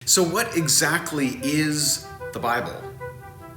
So what exactly is the Bible?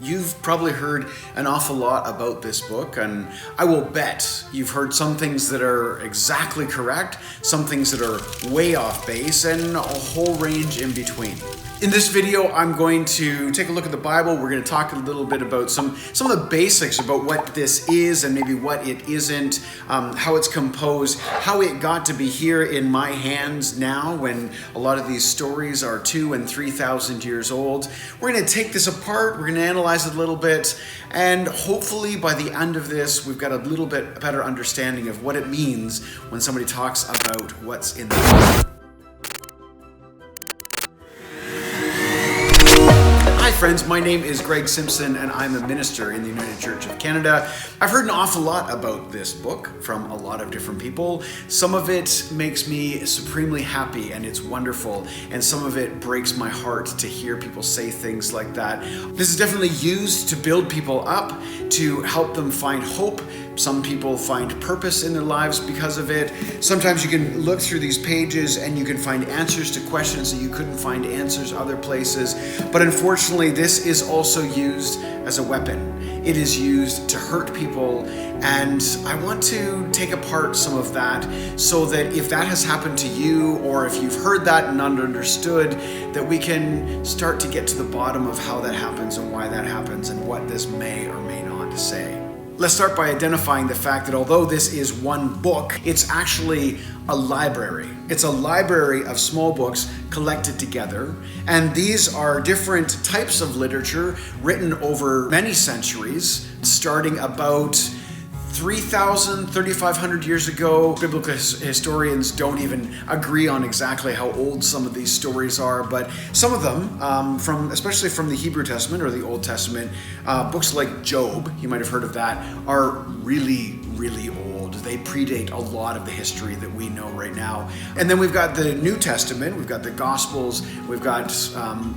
You've probably heard an awful lot about this book, and I will bet you've heard some things that are exactly correct, some things that are way off base, and a whole range in between. In this video, I'm going to take a look at the Bible. We're going to talk a little bit about some of the basics about what this is and maybe what it isn't, how it's composed, how it got to be here in my hands now when a lot of these stories are 2,000 and 3,000 years old. We're going to take this apart, we're going to analyze it a little bit, and hopefully by the end of this, we've got a little bit better understanding of what it means when somebody talks about what's in the Bible. Hi friends, my name is Greg Simpson and I'm a minister in the United Church of Canada. I've heard an awful lot about this book from a lot of different people. Some of it makes me supremely happy and it's wonderful, and some of it breaks my heart to hear people say things like that. This is definitely used to build people up, to help them find hope. Some people find purpose in their lives because of it. Sometimes you can look through these pages and you can find answers to questions that you couldn't find answers other places. But unfortunately, this is also used as a weapon. It is used to hurt people, and I want to take apart some of that so that if that has happened to you, or if you've heard that and understood, that we can start to get to the bottom of how that happens and why that happens and what this may or may not say. Let's start by identifying the fact that although this is one book, it's actually a library. It's a library of small books collected together, and these are different types of literature written over many centuries, starting about 3,000, 3,500 years ago. Biblical historians don't even agree on exactly how old some of these stories are, but some of them, especially from the Hebrew Testament or the Old Testament, books like Job, you might have heard of that, are really, really old. They predate a lot of the history that we know right now. And then we've got the New Testament, we've got the Gospels, we've got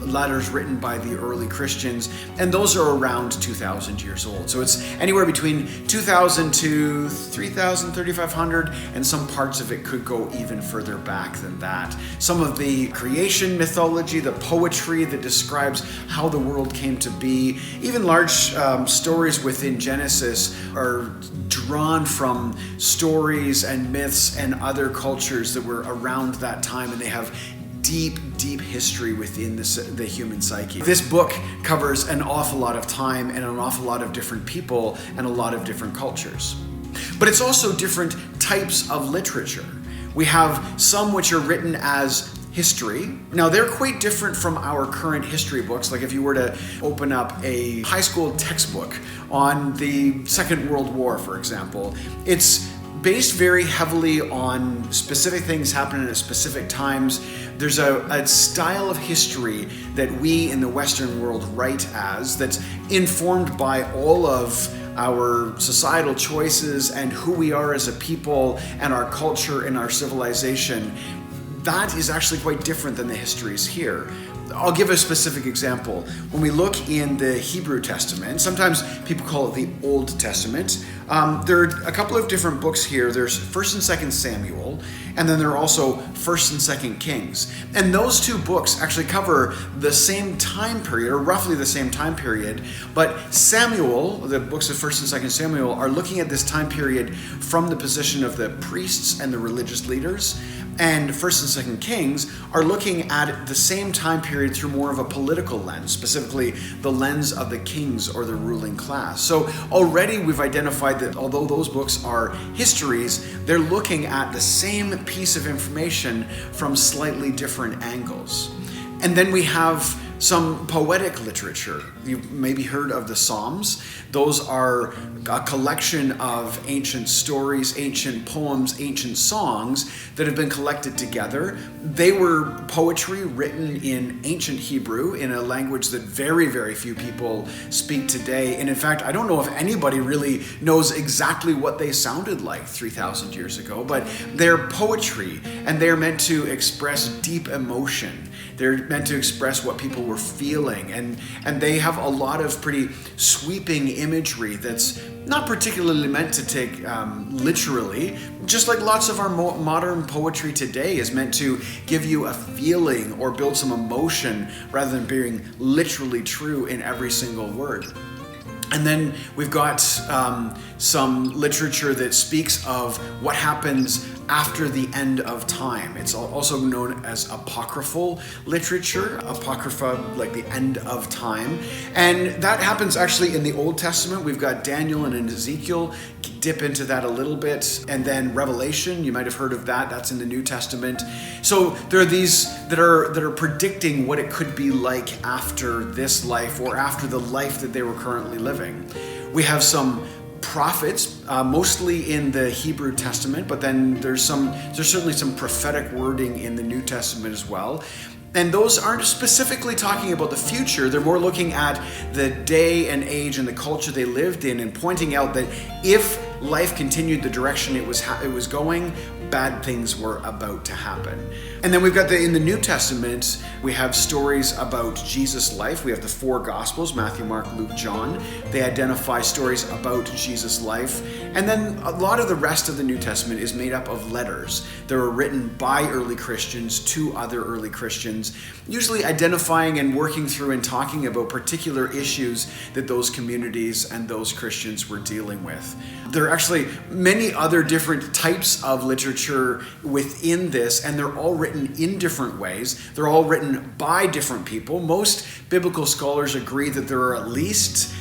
letters written by the early Christians, and those are around 2,000 years old. So it's anywhere between 2,000 to 3,000, 3,500, and some parts of it could go even further back than that. Some of the creation mythology, the poetry that describes how the world came to be, even large stories within Genesis are drawn from stories and myths and other cultures that were around that time, and they have deep, deep history within the human psyche. This book covers an awful lot of time and an awful lot of different people and a lot of different cultures. But it's also different types of literature. We have some which are written as history. Now they're quite different from our current history books. Like if you were to open up a high school textbook on the Second World War, for example, it's based very heavily on specific things happening at specific times. There's a style of history that we in the Western world write as, that's informed by all of our societal choices and who we are as a people and our culture and our civilization. That is actually quite different than the histories here. I'll give a specific example. When we look in the Hebrew Testament, sometimes people call it the Old Testament. There are a couple of different books here. There's 1st and 2nd Samuel, and then there are also 1st and 2nd Kings. And those two books actually cover the same time period, or roughly the same time period, but Samuel, the books of 1st and 2nd Samuel, are looking at this time period from the position of the priests and the religious leaders, and 1st and 2nd Kings are looking at the same time period through more of a political lens, specifically the lens of the kings or the ruling class. So already we've identified that although those books are histories, they're looking at the same piece of information from slightly different angles. And then we have some poetic literature. You've maybe heard of the Psalms. Those are a collection of ancient stories, ancient poems, ancient songs that have been collected together. They were poetry written in ancient Hebrew, in a language that very, very few people speak today. And in fact, I don't know if anybody really knows exactly what they sounded like 3,000 years ago, but they're poetry, and they're meant to express deep emotion. They're meant to express what people were feeling. And they have a lot of pretty sweeping imagery that's not particularly meant to take literally, just like lots of our modern poetry today is meant to give you a feeling or build some emotion rather than being literally true in every single word. And then we've got some literature that speaks of what happens after the end of time. It's also known as apocryphal literature, apocrypha, like the end of time. And that happens actually in the Old Testament. We've got Daniel and Ezekiel dip into that a little bit. And then Revelation, you might have heard of that. That's in the New Testament. So there are these that are predicting what it could be like after this life or after the life that they were currently living. We have some prophets, mostly in the Hebrew Testament, but then there's certainly some prophetic wording in the New Testament as well. And those aren't specifically talking about the future. They're more looking at the day and age and the culture they lived in and pointing out that if life continued the direction it was going, bad things were about to happen. And then we've got in the New Testament, we have stories about Jesus' life. We have the 4 Gospels, Matthew, Mark, Luke, John. They identify stories about Jesus' life. And then a lot of the rest of the New Testament is made up of letters that were written by early Christians to other early Christians, usually identifying and working through and talking about particular issues that those communities and those Christians were dealing with. There are actually many other different types of literature within this, and they're all written in different ways. They're all written by different people. Most biblical scholars agree that there are at least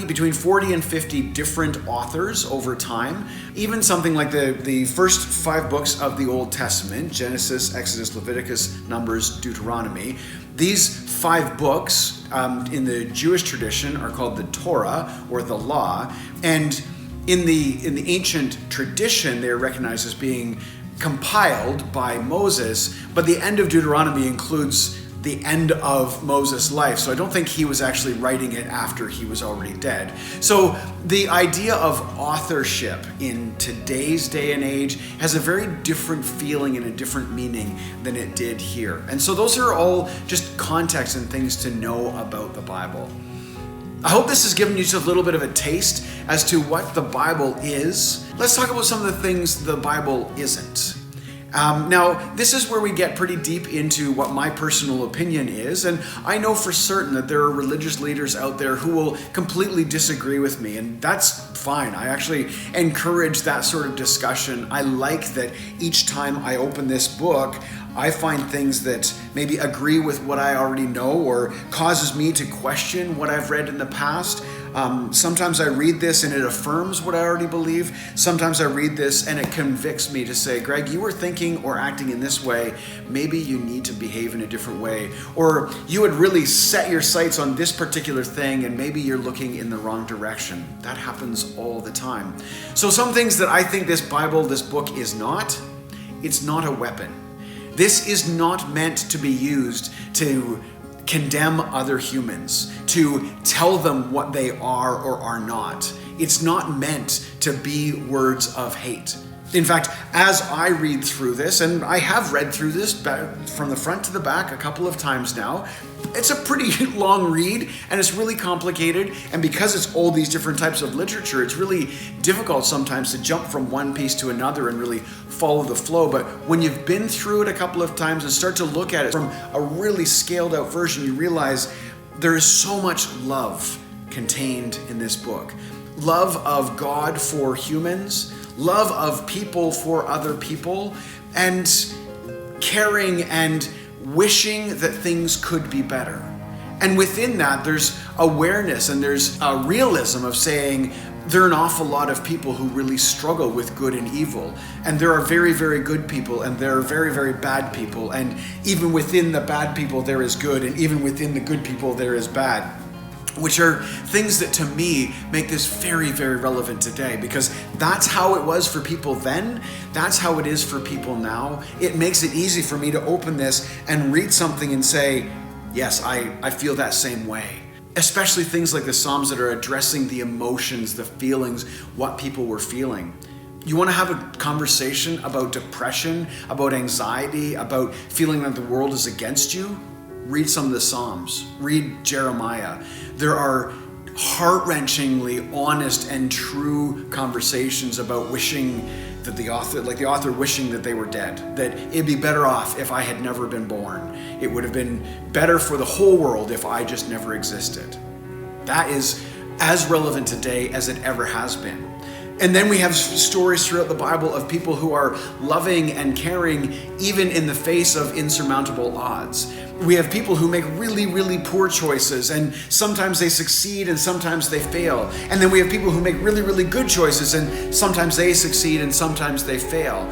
between 40 and 50 different authors over time. Even something like the first 5 books of the Old Testament, Genesis, Exodus, Leviticus, Numbers, Deuteronomy, these 5 books in the Jewish tradition are called the Torah, or the Law, and in the ancient tradition, they're recognized as being compiled by Moses, but the end of Deuteronomy includes the end of Moses' life. So I don't think he was actually writing it after he was already dead. So the idea of authorship in today's day and age has a very different feeling and a different meaning than it did here. And so those are all just context and things to know about the Bible. I hope this has given you just a little bit of a taste as to what the Bible is. Let's talk about some of the things the Bible isn't. Now, this is where we get pretty deep into what my personal opinion is, and I know for certain that there are religious leaders out there who will completely disagree with me, and that's fine. I actually encourage that sort of discussion. I like that each time I open this book, I find things that maybe agree with what I already know or causes me to question what I've read in the past. Sometimes I read this and it affirms what I already believe. Sometimes I read this and it convicts me to say, Greg, you were thinking or acting in this way. Maybe you need to behave in a different way. Or you had really set your sights on this particular thing and maybe you're looking in the wrong direction. That happens all the time. So some things that I think this book is not, it's not a weapon. This is not meant to be used to condemn other humans, to tell them what they are or are not. It's not meant to be words of hate. In fact, as I read through this, and I have read through this from the front to the back a couple of times now, it's a pretty long read and it's really complicated. And because it's all these different types of literature, it's really difficult sometimes to jump from one piece to another and really follow the flow. But when you've been through it a couple of times and start to look at it from a really scaled out version, you realize there is so much love contained in this book. Love of God for humans, love of people for other people, and caring and wishing that things could be better. And within that, there's awareness and there's a realism of saying there are an awful lot of people who really struggle with good and evil. And there are very, very good people and there are very, very bad people. And even within the bad people, there is good. And even within the good people, there is bad. Which are things that to me make this very, very relevant today, because that's how it was for people then. That's how it is for people now. It makes it easy for me to open this and read something and say, yes, I feel that same way. Especially things like the Psalms that are addressing the emotions, the feelings, what people were feeling. You want to have a conversation about depression, about anxiety, about feeling that the world is against you? Read some of the Psalms. Read Jeremiah. There are heart-wrenchingly honest and true conversations about wishing that the author wishing that they were dead, that it'd be better off if I had never been born. It would have been better for the whole world if I just never existed. That is as relevant today as it ever has been. And then we have stories throughout the Bible of people who are loving and caring even in the face of insurmountable odds. We have people who make really, really poor choices, and sometimes they succeed and sometimes they fail. And then we have people who make really, really good choices, and sometimes they succeed and sometimes they fail.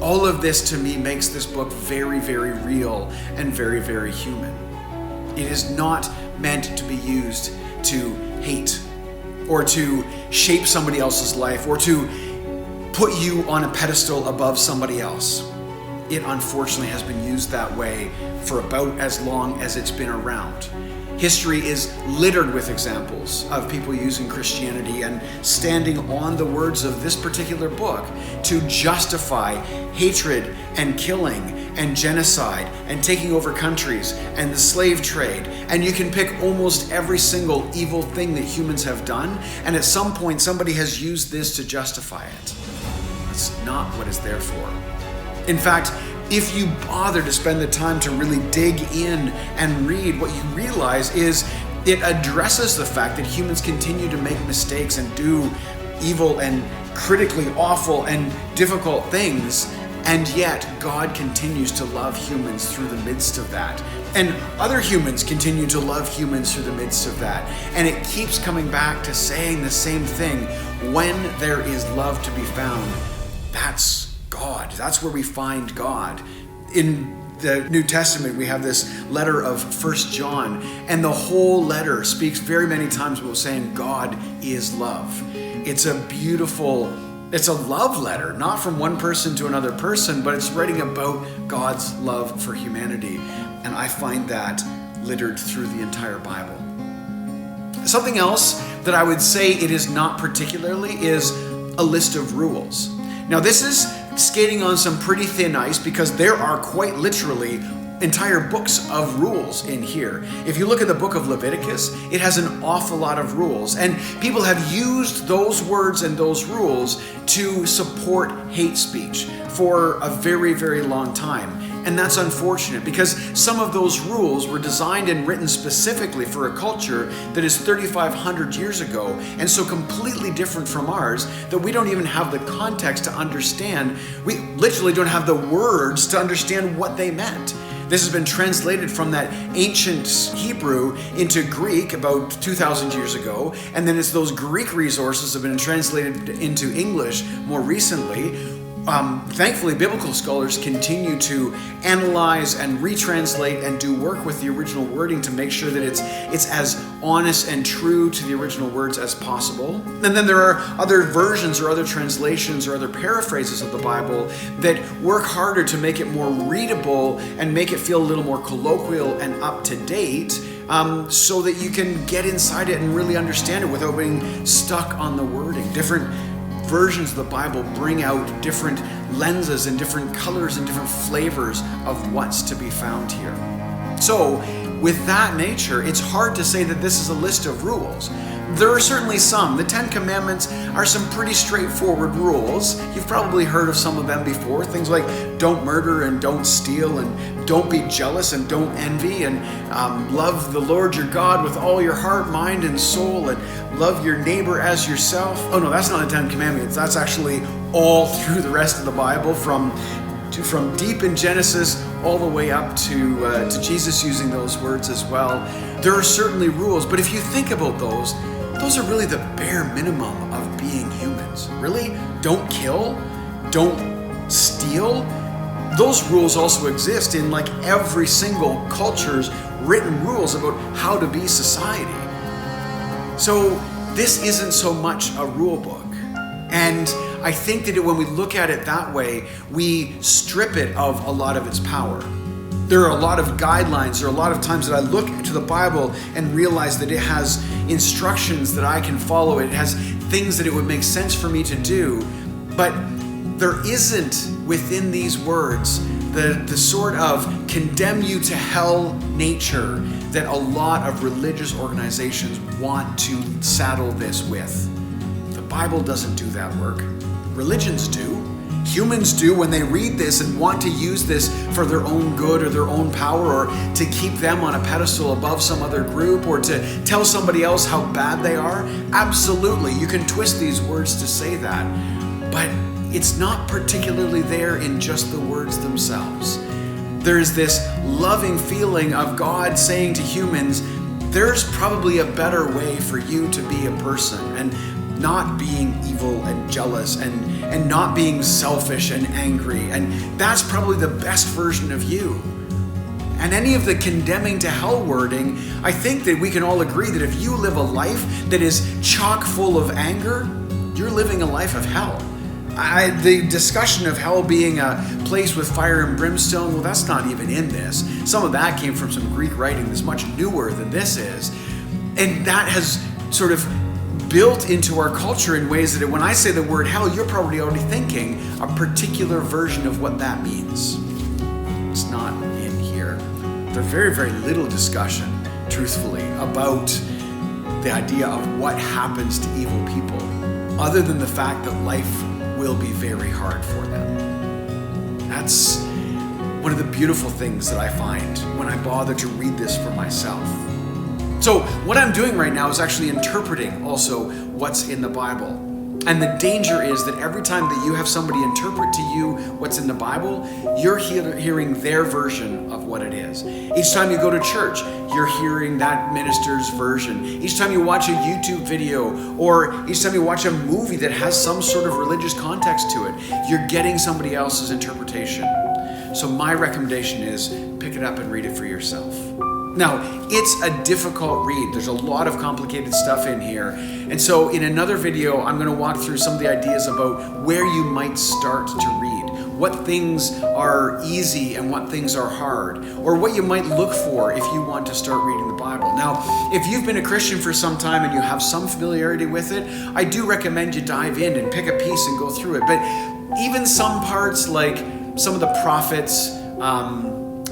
All of this to me makes this book very, very real and very, very human. It is not meant to be used to hate or to shape somebody else's life or to put you on a pedestal above somebody else. It unfortunately has been used that way for about as long as it's been around. History is littered with examples of people using Christianity and standing on the words of this particular book to justify hatred and killing and genocide and taking over countries and the slave trade. And you can pick almost every single evil thing that humans have done, and at some point somebody has used this to justify it. That's not what it's there for. In fact, if you bother to spend the time to really dig in and read, what you realize is it addresses the fact that humans continue to make mistakes and do evil and critically awful and difficult things, and yet God continues to love humans through the midst of that. And other humans continue to love humans through the midst of that. And it keeps coming back to saying the same thing. When there is love to be found, that's God. That's where we find God. In the New Testament, we have this letter of 1 John, and the whole letter speaks very many times about saying God is love. It's a love letter, not from one person to another person, but it's writing about God's love for humanity. And I find that littered through the entire Bible. Something else that I would say it is not particularly is a list of rules. Now, this is skating on some pretty thin ice because there are quite literally entire books of rules in here. If you look at the book of Leviticus, it has an awful lot of rules, and people have used those words and those rules to support hate speech for a very, very long time. And that's unfortunate because some of those rules were designed and written specifically for a culture that is 3,500 years ago and so completely different from ours that we don't even have the context to understand. We literally don't have the words to understand what they meant. This has been translated from that ancient Hebrew into Greek about 2,000 years ago, and then it's those Greek resources have been translated into English more recently. Thankfully, biblical scholars continue to analyze and retranslate and do work with the original wording to make sure that it's as honest and true to the original words as possible. And then there are other versions or other translations or other paraphrases of the Bible that work harder to make it more readable and make it feel a little more colloquial and up to date, so that you can get inside it and really understand it without being stuck on the wording. Different versions of the Bible bring out different lenses and different colors and different flavors of what's to be found here. So, with that nature, it's hard to say that this is a list of rules. There are certainly some. The 10 Commandments are some pretty straightforward rules. You've probably heard of some of them before. Things like don't murder and don't steal and don't be jealous and don't envy and love the Lord your God with all your heart, mind, and soul, and love your neighbor as yourself. Oh no, that's not the 10 Commandments. That's actually all through the rest of the Bible from deep in Genesis all the way up to Jesus using those words as well. There are certainly rules, but if you think about those are really the bare minimum of being humans. Really? Don't kill? Don't steal? Those rules also exist in like every single culture's written rules about how to be society. So this isn't so much a rule book. And I think that when we look at it that way, we strip it of a lot of its power. There are a lot of guidelines. There are a lot of times that I look to the Bible and realize that it has instructions that I can follow. It has things that it would make sense for me to do. But there isn't within these words the sort of condemn you to hell nature that a lot of religious organizations want to saddle this with. The Bible doesn't do that work. Religions do. Humans do when they read this and want to use this for their own good or their own power, or to keep them on a pedestal above some other group, or to tell somebody else how bad they are. Absolutely, you can twist these words to say that, but it's not particularly there in just the words themselves. There's this loving feeling of God saying to humans, there's probably a better way for you to be a person, and not being evil and jealous and not being selfish and angry. And that's probably the best version of you. And any of the condemning to hell wording, I think that we can all agree that if you live a life that is chock full of anger, you're living a life of hell. The discussion of hell being a place with fire and brimstone, well, that's not even in this. Some of that came from some Greek writing that's much newer than this is. And that has sort of built into our culture in ways that when I say the word hell, you're probably already thinking a particular version of what that means. It's not in here. There's very, very little discussion, truthfully, about the idea of what happens to evil people, other than the fact that life will be very hard for them. That's one of the beautiful things that I find when I bother to read this for myself. So what I'm doing right now is actually interpreting also what's in the Bible. And the danger is that every time that you have somebody interpret to you what's in the Bible, you're hearing their version of what it is. Each time you go to church, you're hearing that minister's version. Each time you watch a YouTube video, or each time you watch a movie that has some sort of religious context to it, you're getting somebody else's interpretation. So my recommendation is pick it up and read it for yourself. Now, it's a difficult read. There's a lot of complicated stuff in here. And so in another video, I'm going to walk through some of the ideas about where you might start to read, what things are easy and what things are hard, or what you might look for if you want to start reading the Bible. Now, if you've been a Christian for some time and you have some familiarity with it, I do recommend you dive in and pick a piece and go through it. But even some parts, like some of the prophets,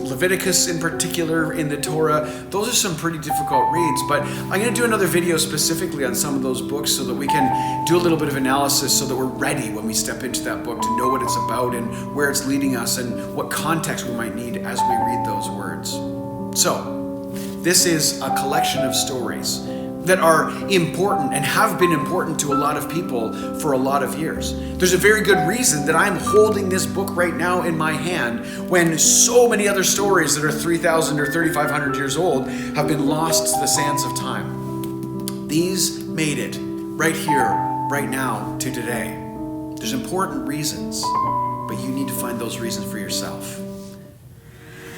Leviticus in particular in the Torah, those are some pretty difficult reads, but I'm going to do another video specifically on some of those books so that we can do a little bit of analysis so that we're ready when we step into that book to know what it's about and where it's leading us and what context we might need as we read those words. So, this is a collection of stories that are important and have been important to a lot of people for a lot of years. There's a very good reason that I'm holding this book right now in my hand when so many other stories that are 3,000 or 3,500 years old have been lost to the sands of time. These made it right here, right now, to today. There's important reasons, but you need to find those reasons for yourself.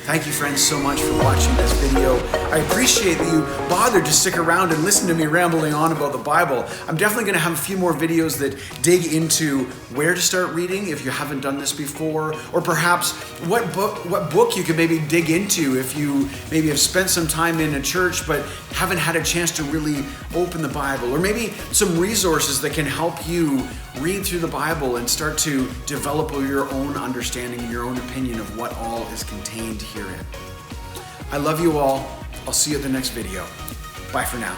Thank you, friends, so much for watching this video. I appreciate that you bothered to stick around and listen to me rambling on about the Bible. I'm definitely going to have a few more videos that dig into where to start reading if you haven't done this before, or perhaps what book you could maybe dig into if you maybe have spent some time in a church but haven't had a chance to really open the Bible, or maybe some resources that can help you read through the Bible and start to develop your own understanding and your own opinion of what all is contained herein. I love you all. I'll see you at the next video. Bye for now.